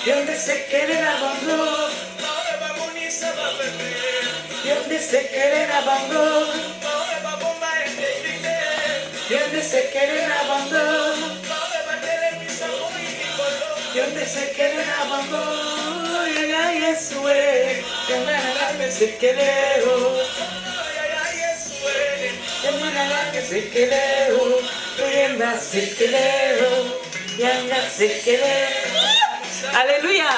Yonde se quiere la bongo. Yonde se quiere la bongo. Yonde se quiere la bongo. Yonde se quiere la bongo. Ya Yesue. Yonde se quiere o. Yonde se quiere o. Yonde se quiere o. Yonde se quiere. Alléluia.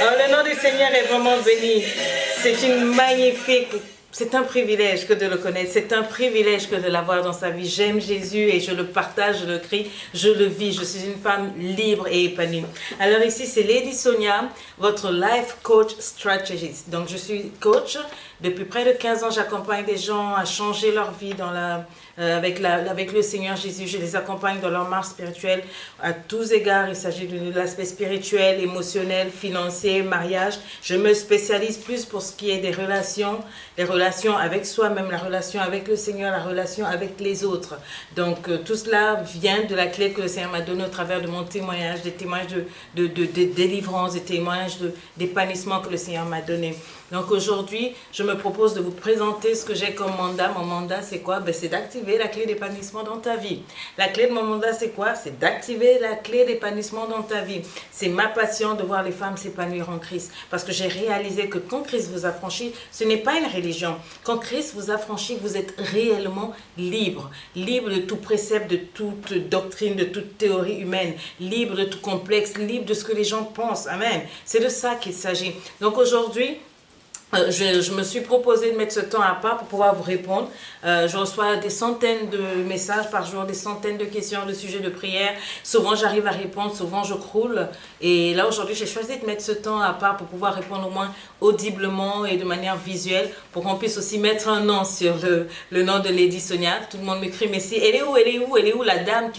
Alors, le nom du Seigneur est vraiment béni. C'est une magnifique, c'est un privilège que de le connaître. C'est un privilège que de l'avoir dans sa vie. J'aime Jésus et je le partage, je le crie, je le vis. Je suis une femme libre et épanouie. Alors ici, c'est Lady Sonia, votre life coach strategist. Donc, je suis coach. Depuis près de 15 ans, j'accompagne des gens à changer leur vie avec le Seigneur Jésus. Je les accompagne dans leur marche spirituelle à tous égards. Il s'agit de l'aspect spirituel, émotionnel, financier, mariage. Je me spécialise plus pour ce qui est des relations avec soi-même, la relation avec le Seigneur, la relation avec les autres. Donc, tout cela vient de la clé que le Seigneur m'a donnée au travers de mon témoignage, des témoignages de délivrance, des témoignages d'épanouissement que le Seigneur m'a donné. Donc aujourd'hui, je me propose de vous présenter ce que j'ai comme mandat. Mon mandat, c'est quoi? C'est d'activer la clé d'épanouissement dans ta vie. La clé de mon mandat, c'est quoi? C'est d'activer la clé d'épanouissement dans ta vie. C'est ma passion de voir les femmes s'épanouir en Christ. Parce que j'ai réalisé que quand Christ vous a franchi, ce n'est pas une religion. Quand Christ vous a franchi, vous êtes réellement libre. Libre de tout précepte, de toute doctrine, de toute théorie humaine. Libre de tout complexe, libre de ce que les gens pensent. Amen. C'est de ça qu'il s'agit. Donc aujourd'hui, je me suis proposé de mettre ce temps à part pour pouvoir vous répondre. Je reçois des centaines de messages par jour, des centaines de questions, de sujets de prière. Souvent, j'arrive à répondre, souvent, je croule. Et là, aujourd'hui, j'ai choisi de mettre ce temps à part pour pouvoir répondre au moins audiblement et de manière visuelle pour qu'on puisse aussi mettre un nom sur le nom de Lady Sonia. Tout le monde m'écrit, mais si, elle est où la dame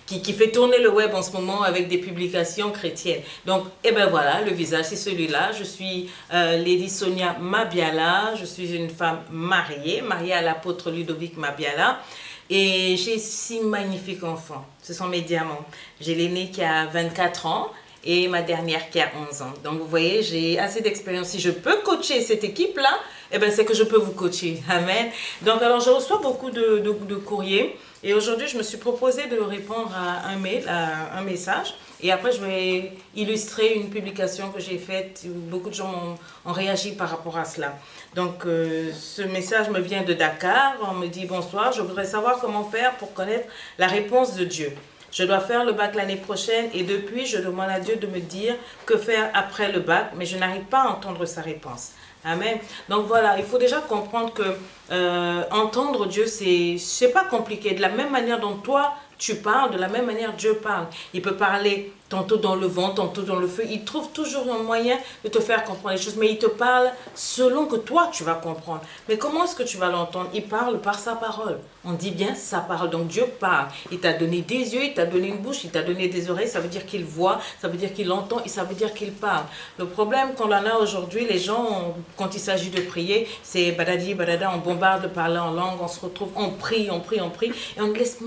qui fait tourner le web en ce moment avec des publications chrétiennes. Donc, eh ben voilà, le visage, c'est celui-là. Je suis Lady Sonia Mabiala, je suis une femme mariée à l'apôtre Ludovic Mabiala et j'ai 6 magnifiques enfants, ce sont mes diamants. J'ai l'aîné qui a 24 ans et ma dernière qui a 11 ans. Donc vous voyez, j'ai assez d'expérience. Si je peux coacher cette équipe-là, eh ben c'est que je peux vous coacher. Amen. Donc alors je reçois beaucoup de courriers et aujourd'hui je me suis proposé de répondre à un mail, à un message. Et après, je vais illustrer une publication que j'ai faite où beaucoup de gens ont réagi par rapport à cela. Donc, ce message me vient de Dakar. On me dit « Bonsoir, je voudrais savoir comment faire pour connaître la réponse de Dieu. Je dois faire le bac l'année prochaine et depuis, je demande à Dieu de me dire que faire après le bac, mais je n'arrive pas à entendre sa réponse. » Amen. Donc voilà, il faut déjà comprendre que entendre Dieu, c'est pas compliqué. De la même manière dont toi, tu parles, de la même manière Dieu parle. Il peut parler tantôt dans le vent, tantôt dans le feu. Il trouve toujours un moyen de te faire comprendre les choses, mais il te parle selon que toi, tu vas comprendre. Mais comment est-ce que tu vas l'entendre? Il parle par sa parole. On dit bien sa parole. Donc Dieu parle. Il t'a donné des yeux, il t'a donné une bouche, il t'a donné des oreilles. Ça veut dire qu'il voit, ça veut dire qu'il entend et ça veut dire qu'il parle. Le problème qu'on en a aujourd'hui, les gens, quand il s'agit de prier, c'est badadi, badada, on bombarde de parler en langue, on se retrouve, on prie, et on ne laisse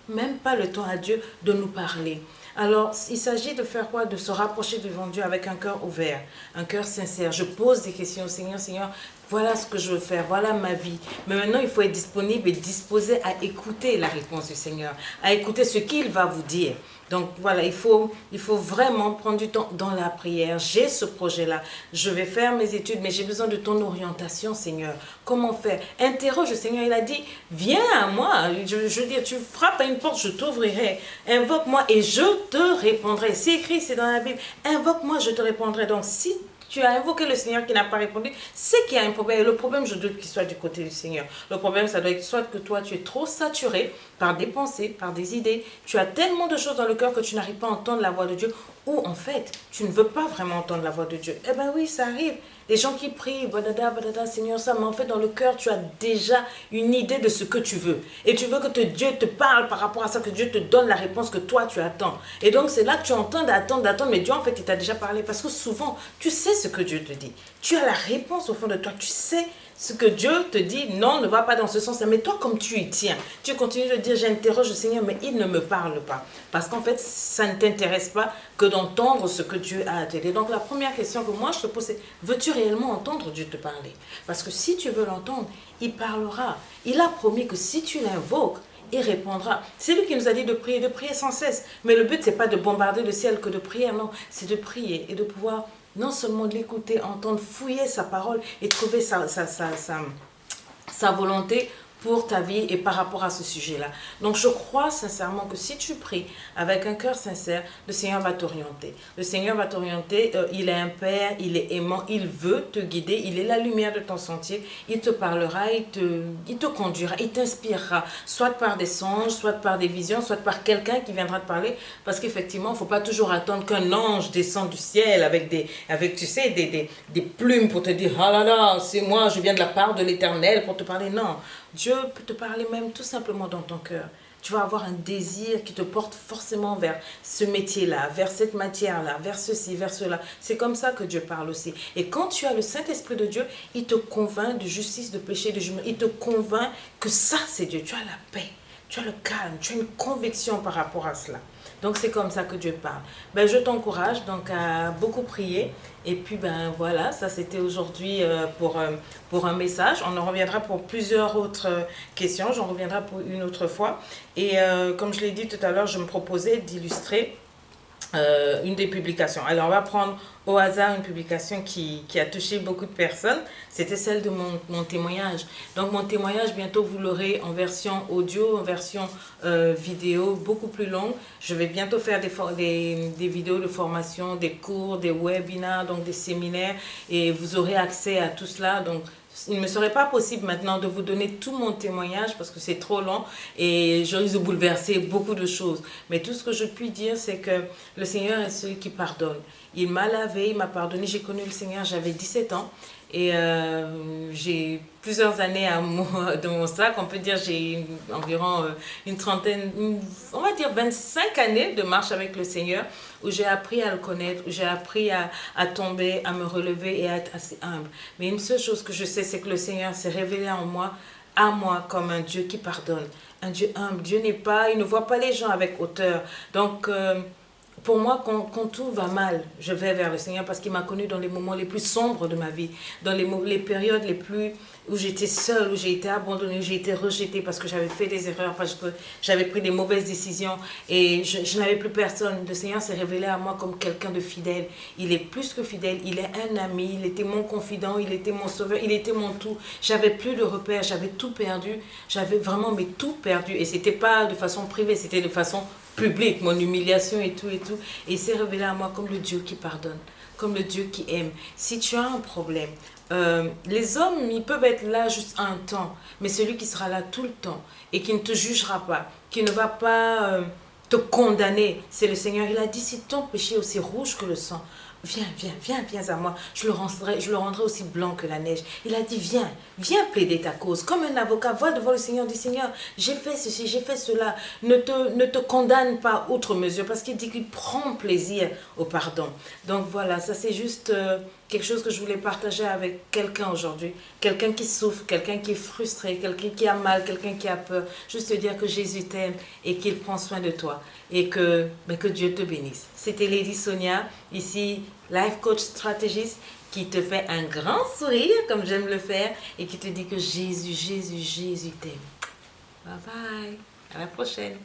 même pas le temps à Dieu de nous parler. Alors, il s'agit de faire quoi? De se rapprocher devant Dieu avec un cœur ouvert, un cœur sincère. Je pose des questions au Seigneur. Seigneur, voilà ce que je veux faire, voilà ma vie. Mais maintenant, il faut être disponible et disposé à écouter la réponse du Seigneur, à écouter ce qu'il va vous dire. Donc voilà, il faut vraiment prendre du temps dans la prière. J'ai ce projet-là, je vais faire mes études, mais j'ai besoin de ton orientation, Seigneur. Comment faire? Interroge le Seigneur, il a dit, viens à moi. Je veux dire, tu frappes à une porte, je t'ouvrirai. Invoque-moi et je te répondrai. C'est écrit, c'est dans la Bible. Invoque-moi, je te répondrai. Donc si tu as invoqué le Seigneur qui n'a pas répondu, c'est qu'il y a un problème. Et le problème, je doute qu'il soit du côté du Seigneur. Le problème, ça doit être soit que toi, tu es trop saturé par des pensées, par des idées. Tu as tellement de choses dans le cœur que tu n'arrives pas à entendre la voix de Dieu. Ou en fait, tu ne veux pas vraiment entendre la voix de Dieu. Eh bien oui, ça arrive. Les gens qui prient, badada, badada, Seigneur, ça, mais en fait, dans le cœur, tu as déjà une idée de ce que tu veux. Et tu veux que Dieu te parle par rapport à ça, que Dieu te donne la réponse que toi, tu attends. Et donc, c'est là que tu entends d'attendre, mais Dieu, en fait, il t'a déjà parlé. Parce que souvent, tu sais ce que Dieu te dit. Tu as la réponse au fond de toi. Tu sais ce que Dieu te dit, non, ne va pas dans ce sens-là. Mais toi, comme tu y tiens, tu continues de dire, j'interroge le Seigneur, mais il ne me parle pas. Parce qu'en fait, ça ne t'intéresse pas que d'entendre ce que Dieu a à te dire. Donc la première question que moi je te pose, c'est, veux-tu réellement entendre Dieu te parler? Parce que si tu veux l'entendre, il parlera. Il a promis que si tu l'invoques, il répondra. C'est lui qui nous a dit de prier sans cesse. Mais le but, c'est pas de bombarder le ciel que de prier, non. C'est de prier et de pouvoir non seulement l'écouter, entendre, fouiller sa parole et trouver sa volonté pour ta vie et par rapport à ce sujet-là. Donc je crois sincèrement que si tu pries avec un cœur sincère, le Seigneur va t'orienter. Le Seigneur va t'orienter, il est un Père, il est aimant, il veut te guider, il est la lumière de ton sentier, il te parlera, il te conduira, il t'inspirera, soit par des songes, soit par des visions, soit par quelqu'un qui viendra te parler, parce qu'effectivement, il ne faut pas toujours attendre qu'un ange descende du ciel avec tu sais, des plumes pour te dire, ah là là, c'est moi, je viens de la part de l'Éternel pour te parler. Non, Dieu peut te parler même tout simplement dans ton cœur. Tu vas avoir un désir qui te porte forcément vers ce métier-là, vers cette matière-là, vers ceci, vers cela. C'est comme ça que Dieu parle aussi. Et quand tu as le Saint-Esprit de Dieu, il te convainc de justice, de péché, de jugement. Il te convainc que ça, c'est Dieu. Tu as la paix, tu as le calme, tu as une conviction par rapport à cela. Donc c'est comme ça que Dieu parle. Ben, je t'encourage donc à beaucoup prier. Et puis ben voilà, ça c'était aujourd'hui pour un message. On en reviendra pour plusieurs autres questions. J'en reviendrai pour une autre fois. Et comme je l'ai dit tout à l'heure, je me proposais d'illustrer une des publications. Alors on va prendre au hasard une publication qui a touché beaucoup de personnes. C'était celle de mon témoignage. Donc mon témoignage, bientôt vous l'aurez en version audio, en version vidéo, beaucoup plus longue. Je vais bientôt faire des vidéos de formation, des cours, des webinars, donc des séminaires, et vous aurez accès à tout cela. Donc il ne me serait pas possible maintenant de vous donner tout mon témoignage parce que c'est trop long et je risque de bouleverser beaucoup de choses. Mais tout ce que je puis dire, c'est que le Seigneur est celui qui pardonne. Il m'a lavé, il m'a pardonné. J'ai connu le Seigneur, j'avais 17 ans. Et j'ai plusieurs années de mon sac. On peut dire j'ai environ une trentaine, on va dire 25 années de marche avec le Seigneur, où j'ai appris à le connaître, où j'ai appris à tomber, à me relever et à être assez humble. Mais une seule chose que je sais, c'est que le Seigneur s'est révélé en moi, à moi, comme un Dieu qui pardonne, un Dieu humble. Dieu n'est pas, il ne voit pas les gens avec hauteur. Donc pour moi, quand tout va mal, je vais vers le Seigneur parce qu'il m'a connu dans les moments les plus sombres de ma vie, dans les périodes les plus où j'étais seule, où j'ai été abandonnée, où j'ai été rejetée parce que j'avais fait des erreurs, parce que j'avais pris des mauvaises décisions et je n'avais plus personne. Le Seigneur s'est révélé à moi comme quelqu'un de fidèle. Il est plus que fidèle, il est un ami, il était mon confident, il était mon sauveur, il était mon tout. J'avais plus de repères, j'avais tout perdu, j'avais vraiment tout perdu et c'était pas de façon privée, c'était de façon publique, mon humiliation et tout. Et il s'est révélé à moi comme le Dieu qui pardonne, comme le Dieu qui aime. Si tu as un problème, les hommes, ils peuvent être là juste un temps, mais celui qui sera là tout le temps et qui ne te jugera pas, qui ne va pas te condamner, c'est le Seigneur. Il a dit, si ton péché est aussi rouge que le sang, viens à moi, je le rendrai aussi blanc que la neige. Il a dit, viens plaider ta cause. Comme un avocat va devant le Seigneur, dit, Seigneur, j'ai fait ceci, j'ai fait cela. Ne te condamne pas outre mesure, parce qu'il dit qu'il prend plaisir au pardon. Donc voilà, ça c'est juste quelque chose que je voulais partager avec quelqu'un aujourd'hui. Quelqu'un qui souffre, quelqu'un qui est frustré, quelqu'un qui a mal, quelqu'un qui a peur. Juste te dire que Jésus t'aime et qu'il prend soin de toi. Et que Dieu te bénisse. C'était Lady Sonia, ici, Life Coach Stratégiste, qui te fait un grand sourire, comme j'aime le faire, et qui te dit que Jésus t'aime. Bye bye, à la prochaine.